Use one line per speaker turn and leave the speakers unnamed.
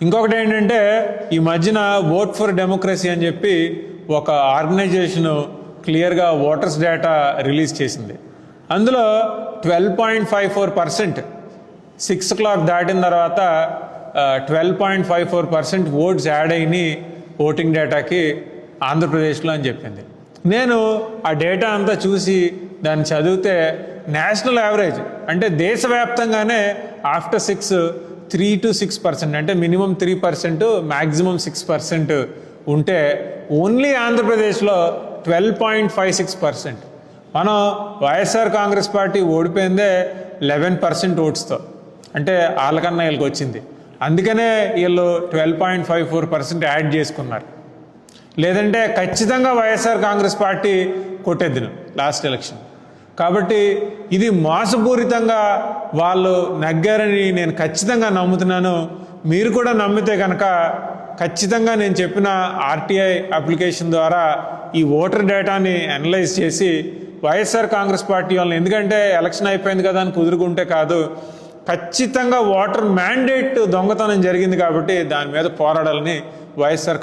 ఇంకొకటి ఏంటంటే ఈ మధ్యన ఓట్ ఫర్ డెమోక్రసీ అని చెప్పి ఒక ఆర్గనైజేషన్ క్లియర్గా ఓటర్స్ డేటా రిలీజ్ చేసింది. అందులో 12.54% 6 o'clock దాటిన తర్వాత 12.54% ఓట్స్ యాడ్ అయినాయి ఓటింగ్ డేటాకి ఆంధ్రప్రదేశ్లో అని చెప్పింది. నేను ఆ డేటా అంతా చూసి దాన్ని చదివితే నేషనల్ యావరేజ్ అంటే దేశవ్యాప్తంగానే ఆఫ్టర్ 6 3 to 6% అంటే మినిమం 3% మ్యాక్సిమం 6% ఉంటే ఓన్లీ ఆంధ్రప్రదేశ్లో 12.56%. మనం వైఎస్ఆర్ కాంగ్రెస్ పార్టీ ఓడిపోయిందే 11% ఓట్స్తో, అంటే వాళ్ళకన్నా వీళ్ళకి వచ్చింది. అందుకనే వీళ్ళు 12.54% యాడ్ చేసుకున్నారు. లేదంటే ఖచ్చితంగా వైఎస్ఆర్ కాంగ్రెస్ పార్టీ కొట్టేద్దును లాస్ట్ ఎలక్షన్. కాబట్టి ఇది మోసపూరితంగా వాళ్ళు నగ్గారని నేను ఖచ్చితంగా నమ్ముతున్నాను. మీరు కూడా నమ్మితే కనుక ఖచ్చితంగా నేను చెప్పిన ఆర్టీఐ అప్లికేషన్ ద్వారా ఈ ఓటర్ డేటాని అనలైజ్ చేసి వైఎస్ఆర్ కాంగ్రెస్ పార్టీ వాళ్ళని, ఎందుకంటే ఎలక్షన్ అయిపోయింది కదా అని కుదురుకుంటే కాదు, ఖచ్చితంగా ఓటర్ మ్యాండేట్ దొంగతనం జరిగింది కాబట్టి దాని మీద పోరాడాలని వైఎస్ఆర్